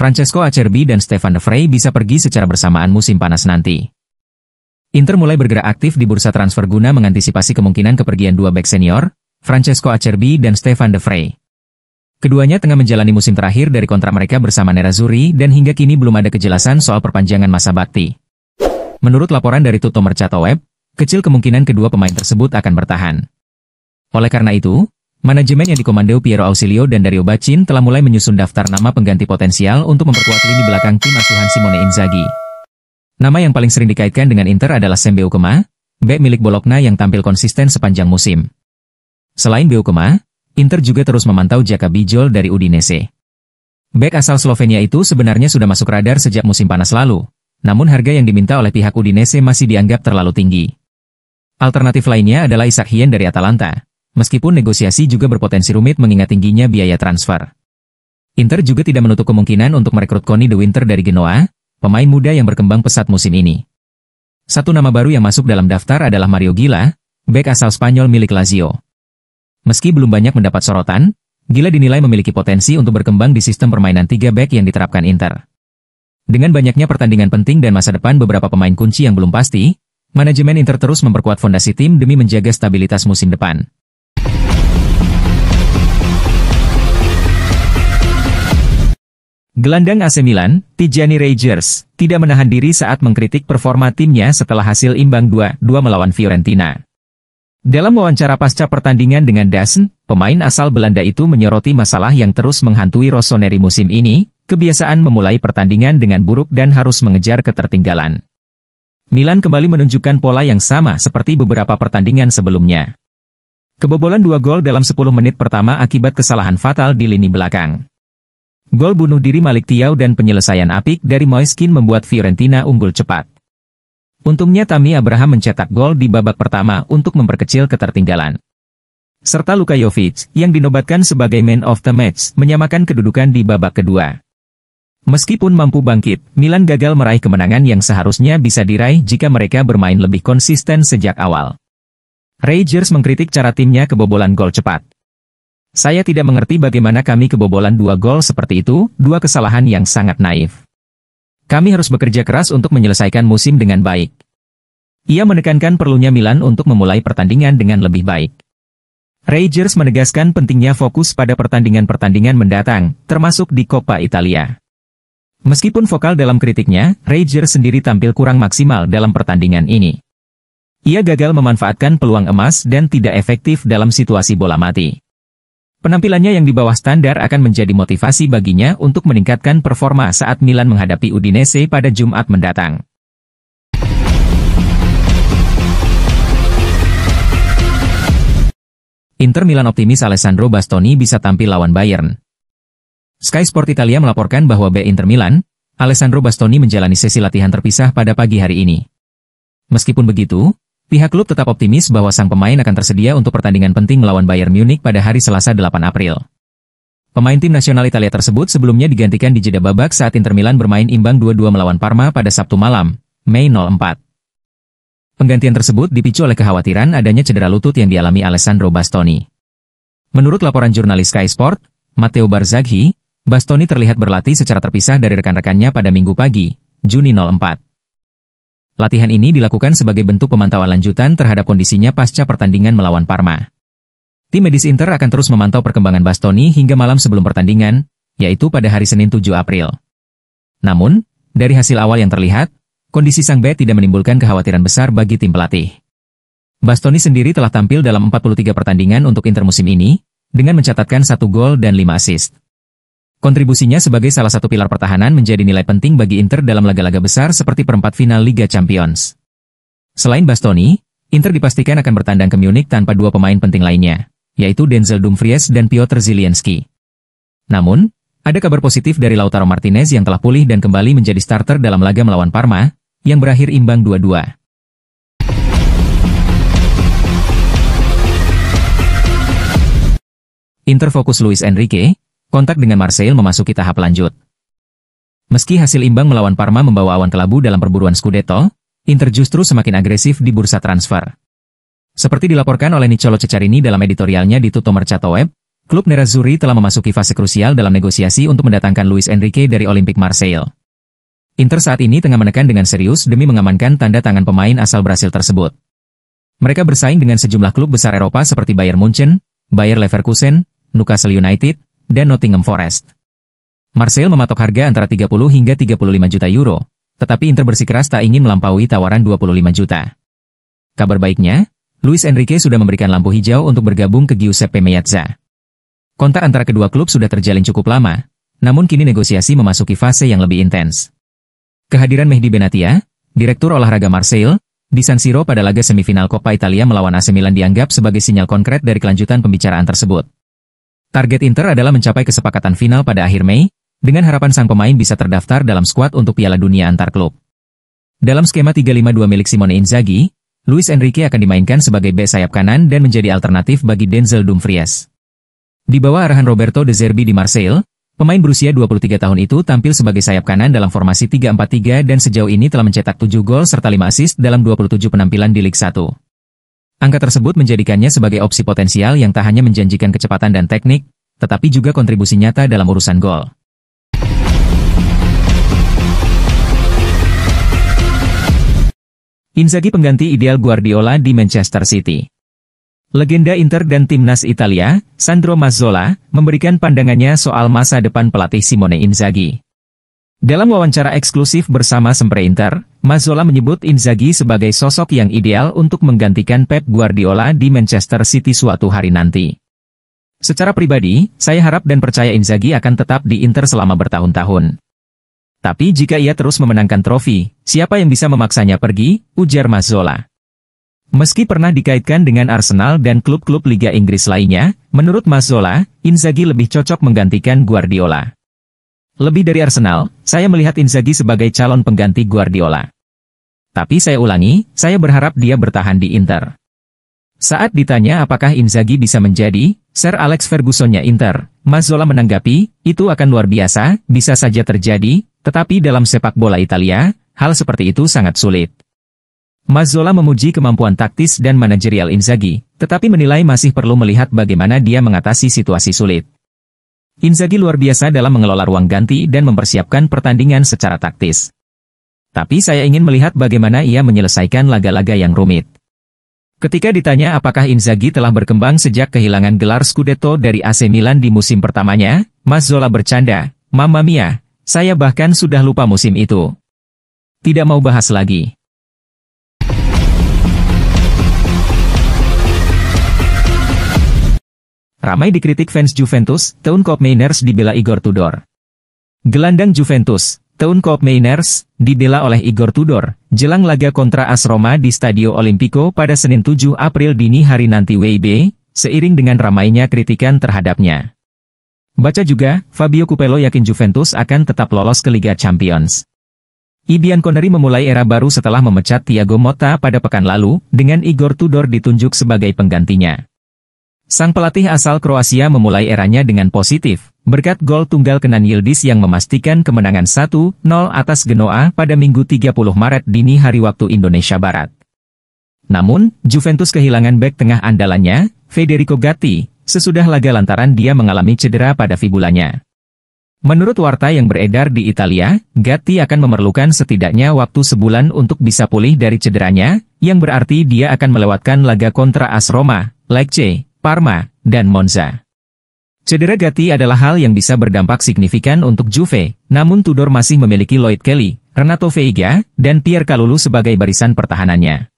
Francesco Acerbi dan Stefan de Vrij bisa pergi secara bersamaan musim panas nanti. Inter mulai bergerak aktif di bursa transfer guna mengantisipasi kemungkinan kepergian dua bek senior, Francesco Acerbi dan Stefan de Vrij. Keduanya tengah menjalani musim terakhir dari kontrak mereka bersama Nerazzurri dan hingga kini belum ada kejelasan soal perpanjangan masa bakti. Menurut laporan dari Tutto Mercato Web, kecil kemungkinan kedua pemain tersebut akan bertahan. Oleh karena itu, manajemen yang dikomando Piero Ausilio dan Dario Bacin telah mulai menyusun daftar nama pengganti potensial untuk memperkuat lini belakang tim asuhan Simone Inzaghi. Nama yang paling sering dikaitkan dengan Inter adalah Sam Beukema, bek milik Bologna yang tampil konsisten sepanjang musim. Selain Beukema, Inter juga terus memantau Jaka Bijol dari Udinese. Bek asal Slovenia itu sebenarnya sudah masuk radar sejak musim panas lalu, namun harga yang diminta oleh pihak Udinese masih dianggap terlalu tinggi. Alternatif lainnya adalah Isak Hien dari Atalanta, meskipun negosiasi juga berpotensi rumit mengingat tingginya biaya transfer. Inter juga tidak menutup kemungkinan untuk merekrut Conny de Winter dari Genoa, pemain muda yang berkembang pesat musim ini. Satu nama baru yang masuk dalam daftar adalah Mario Gila, bek asal Spanyol milik Lazio. Meski belum banyak mendapat sorotan, Gila dinilai memiliki potensi untuk berkembang di sistem permainan 3 bek yang diterapkan Inter. Dengan banyaknya pertandingan penting dan masa depan beberapa pemain kunci yang belum pasti, manajemen Inter terus memperkuat fondasi tim demi menjaga stabilitas musim depan. Gelandang AC Milan, Tijani Reijers, tidak menahan diri saat mengkritik performa timnya setelah hasil imbang 2-2 melawan Fiorentina. Dalam wawancara pasca pertandingan dengan DAZN, pemain asal Belanda itu menyoroti masalah yang terus menghantui Rossoneri musim ini, kebiasaan memulai pertandingan dengan buruk dan harus mengejar ketertinggalan. Milan kembali menunjukkan pola yang sama seperti beberapa pertandingan sebelumnya. Kebobolan 2 gol dalam 10 menit pertama akibat kesalahan fatal di lini belakang. Gol bunuh diri Malik Thiaw dan penyelesaian apik dari Moiskin membuat Fiorentina unggul cepat. Untungnya Tammy Abraham mencetak gol di babak pertama untuk memperkecil ketertinggalan. Serta Luka Jovic, yang dinobatkan sebagai man of the match, menyamakan kedudukan di babak kedua. Meskipun mampu bangkit, Milan gagal meraih kemenangan yang seharusnya bisa diraih jika mereka bermain lebih konsisten sejak awal. Reijers mengkritik cara timnya kebobolan gol cepat. Saya tidak mengerti bagaimana kami kebobolan 2 gol seperti itu, 2 kesalahan yang sangat naif. Kami harus bekerja keras untuk menyelesaikan musim dengan baik. Ia menekankan perlunya Milan untuk memulai pertandingan dengan lebih baik. Reijers menegaskan pentingnya fokus pada pertandingan-pertandingan mendatang, termasuk di Coppa Italia. Meskipun vokal dalam kritiknya, Reijers sendiri tampil kurang maksimal dalam pertandingan ini. Ia gagal memanfaatkan peluang emas dan tidak efektif dalam situasi bola mati. Penampilannya yang di bawah standar akan menjadi motivasi baginya untuk meningkatkan performa saat Milan menghadapi Udinese pada Jumat mendatang. Inter Milan optimis Alessandro Bastoni bisa tampil lawan Bayern. Sky Sport Italia melaporkan bahwa bek Inter Milan, Alessandro Bastoni menjalani sesi latihan terpisah pada pagi hari ini. Meskipun begitu, pihak klub tetap optimis bahwa sang pemain akan tersedia untuk pertandingan penting melawan Bayern Munich pada hari Selasa 8 April. Pemain tim nasional Italia tersebut sebelumnya digantikan di jeda babak saat Inter Milan bermain imbang 2-2 melawan Parma pada Sabtu malam, Mei 04. Penggantian tersebut dipicu oleh kekhawatiran adanya cedera lutut yang dialami Alessandro Bastoni. Menurut laporan jurnalis Sky Sport, Matteo Barzaghi, Bastoni terlihat berlatih secara terpisah dari rekan-rekannya pada Minggu pagi, Juni 04. Latihan ini dilakukan sebagai bentuk pemantauan lanjutan terhadap kondisinya pasca pertandingan melawan Parma. Tim medis Inter akan terus memantau perkembangan Bastoni hingga malam sebelum pertandingan, yaitu pada hari Senin 7 April. Namun, dari hasil awal yang terlihat, kondisi sang bek tidak menimbulkan kekhawatiran besar bagi tim pelatih. Bastoni sendiri telah tampil dalam 43 pertandingan untuk Inter musim ini, dengan mencatatkan 1 gol dan 5 assist. Kontribusinya sebagai salah satu pilar pertahanan menjadi nilai penting bagi Inter dalam laga-laga besar seperti perempat final Liga Champions. Selain Bastoni, Inter dipastikan akan bertandang ke Munich tanpa 2 pemain penting lainnya, yaitu Denzel Dumfries dan Piotr Zielinski. Namun, ada kabar positif dari Lautaro Martinez yang telah pulih dan kembali menjadi starter dalam laga melawan Parma, yang berakhir imbang 2-2. Inter fokus Luis Enrique, kontak dengan Marseille memasuki tahap lanjut. Meski hasil imbang melawan Parma membawa awan kelabu dalam perburuan Scudetto, Inter justru semakin agresif di bursa transfer. Seperti dilaporkan oleh Nicolo Ceccarini dalam editorialnya di Tutto Mercato Web, klub Nerazzurri telah memasuki fase krusial dalam negosiasi untuk mendatangkan Luis Enrique dari Olympique Marseille. Inter saat ini tengah menekan dengan serius demi mengamankan tanda tangan pemain asal Brasil tersebut. Mereka bersaing dengan sejumlah klub besar Eropa seperti Bayern Munchen, Bayer Leverkusen, Newcastle United, dan Nottingham Forest. Marseille mematok harga antara 30 hingga 35 juta euro, tetapi Inter bersikeras tak ingin melampaui tawaran 25 juta. Kabar baiknya, Luis Enrique sudah memberikan lampu hijau untuk bergabung ke Giuseppe Meazza. Kontak antara kedua klub sudah terjalin cukup lama, namun kini negosiasi memasuki fase yang lebih intens. Kehadiran Mehdi Benatia, Direktur Olahraga Marseille, di San Siro pada laga semifinal Coppa Italia melawan AC Milan dianggap sebagai sinyal konkret dari kelanjutan pembicaraan tersebut. Target Inter adalah mencapai kesepakatan final pada akhir Mei, dengan harapan sang pemain bisa terdaftar dalam skuad untuk Piala Dunia antar klub. Dalam skema 3-5-2 milik Simone Inzaghi, Luis Enrique akan dimainkan sebagai bek sayap kanan dan menjadi alternatif bagi Denzel Dumfries. Di bawah arahan Roberto De Zerbi di Marseille, pemain berusia 23 tahun itu tampil sebagai sayap kanan dalam formasi 3-4-3 dan sejauh ini telah mencetak 7 gol serta 5 assist dalam 27 penampilan di Liga 1. Angka tersebut menjadikannya sebagai opsi potensial yang tak hanya menjanjikan kecepatan dan teknik, tetapi juga kontribusi nyata dalam urusan gol. Inzaghi pengganti ideal Guardiola di Manchester City. Legenda Inter dan timnas Italia, Sandro Mazzola, memberikan pandangannya soal masa depan pelatih Simone Inzaghi. Dalam wawancara eksklusif bersama Sempre Inter, Mazzola menyebut Inzaghi sebagai sosok yang ideal untuk menggantikan Pep Guardiola di Manchester City suatu hari nanti. Secara pribadi, saya harap dan percaya Inzaghi akan tetap di Inter selama bertahun-tahun. Tapi jika ia terus memenangkan trofi, siapa yang bisa memaksanya pergi, ujar Mazzola. Meski pernah dikaitkan dengan Arsenal dan klub-klub Liga Inggris lainnya, menurut Mazzola, Inzaghi lebih cocok menggantikan Guardiola. Lebih dari Arsenal, saya melihat Inzaghi sebagai calon pengganti Guardiola. Tapi saya ulangi, saya berharap dia bertahan di Inter. Saat ditanya apakah Inzaghi bisa menjadi Sir Alex Ferguson-nya Inter, Mazzola menanggapi, itu akan luar biasa, bisa saja terjadi, tetapi dalam sepak bola Italia, hal seperti itu sangat sulit. Mazzola memuji kemampuan taktis dan manajerial Inzaghi, tetapi menilai masih perlu melihat bagaimana dia mengatasi situasi sulit. Inzaghi luar biasa dalam mengelola ruang ganti dan mempersiapkan pertandingan secara taktis. Tapi saya ingin melihat bagaimana ia menyelesaikan laga-laga yang rumit. Ketika ditanya apakah Inzaghi telah berkembang sejak kehilangan gelar Scudetto dari AC Milan di musim pertamanya, Mazzola bercanda, "Mamma mia, saya bahkan sudah lupa musim itu. Tidak mau bahas lagi." Ramai dikritik fans Juventus, Teun Koopmeiners dibela Igor Tudor. Gelandang Juventus, Teun Koopmeiners, dibela oleh Igor Tudor, jelang laga kontra AS Roma di Stadio Olimpico pada Senin 7 April dini hari nanti WIB, seiring dengan ramainya kritikan terhadapnya. Baca juga, Fabio Capello yakin Juventus akan tetap lolos ke Liga Champions. I Bianconeri memulai era baru setelah memecat Thiago Motta pada pekan lalu, dengan Igor Tudor ditunjuk sebagai penggantinya. Sang pelatih asal Kroasia memulai eranya dengan positif, berkat gol tunggal Kenan Yildiz yang memastikan kemenangan 1-0 atas Genoa pada Minggu 30 Maret dini hari waktu Indonesia Barat. Namun, Juventus kehilangan bek tengah andalannya, Federico Gatti, sesudah laga lantaran dia mengalami cedera pada fibulanya. Menurut warta yang beredar di Italia, Gatti akan memerlukan setidaknya waktu sebulan untuk bisa pulih dari cederanya, yang berarti dia akan melewatkan laga kontra AS Roma, Lecce, Parma, dan Monza. Cedera Gatti adalah hal yang bisa berdampak signifikan untuk Juve, namun Tudor masih memiliki Lloyd Kelly, Renato Veiga, dan Pierre Kalulu sebagai barisan pertahanannya.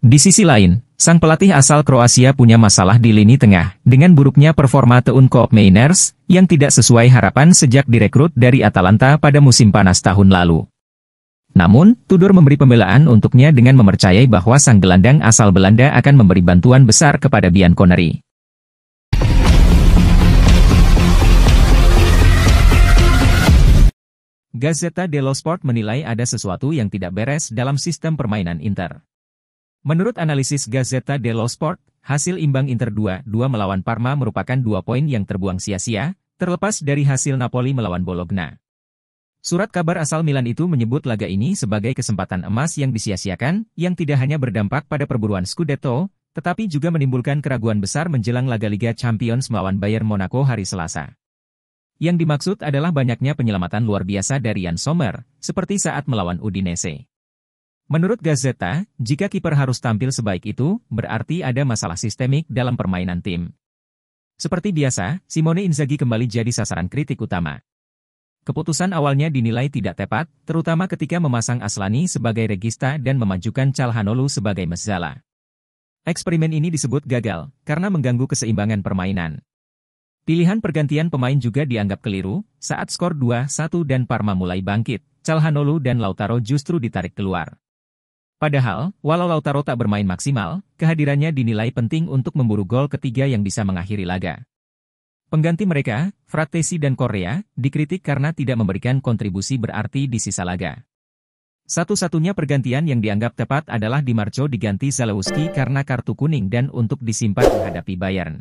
Di sisi lain, sang pelatih asal Kroasia punya masalah di lini tengah, dengan buruknya performa Teun Koopmeiners, yang tidak sesuai harapan sejak direkrut dari Atalanta pada musim panas tahun lalu. Namun, Tudor memberi pembelaan untuknya dengan mempercayai bahwa sang gelandang asal Belanda akan memberi bantuan besar kepada Bianconeri. Gazzetta dello Sport menilai ada sesuatu yang tidak beres dalam sistem permainan Inter. Menurut analisis Gazzetta dello Sport, hasil imbang Inter 2-2 melawan Parma merupakan 2 poin yang terbuang sia-sia, terlepas dari hasil Napoli melawan Bologna. Surat kabar asal Milan itu menyebut laga ini sebagai kesempatan emas yang disia-siakan, yang tidak hanya berdampak pada perburuan Scudetto, tetapi juga menimbulkan keraguan besar menjelang laga Liga Champions melawan Bayern Monaco hari Selasa. Yang dimaksud adalah banyaknya penyelamatan luar biasa dari Jan Sommer, seperti saat melawan Udinese. Menurut Gazzetta, jika kiper harus tampil sebaik itu, berarti ada masalah sistemik dalam permainan tim. Seperti biasa, Simone Inzaghi kembali jadi sasaran kritik utama. Keputusan awalnya dinilai tidak tepat, terutama ketika memasang Aslani sebagai regista dan memajukan Calhanoglu sebagai Mezzala. Eksperimen ini disebut gagal, karena mengganggu keseimbangan permainan. Pilihan pergantian pemain juga dianggap keliru, saat skor 2-1 dan Parma mulai bangkit, Calhanoglu dan Lautaro justru ditarik keluar. Padahal, walau Lautaro tak bermain maksimal, kehadirannya dinilai penting untuk memburu gol ketiga yang bisa mengakhiri laga. Pengganti mereka, Frattesi dan Correa, dikritik karena tidak memberikan kontribusi berarti di sisa laga. Satu-satunya pergantian yang dianggap tepat adalah Di Marco diganti Zalewski karena kartu kuning dan untuk disimpan menghadapi Bayern.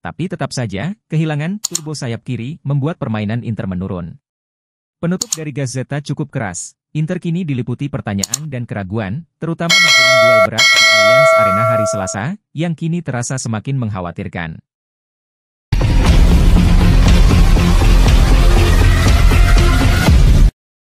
Tapi tetap saja, kehilangan turbo sayap kiri membuat permainan Inter menurun. Penutup dari Gazzetta cukup keras. Inter kini diliputi pertanyaan dan keraguan, terutama menjelang duel berat di Allianz Arena hari Selasa, yang kini terasa semakin mengkhawatirkan.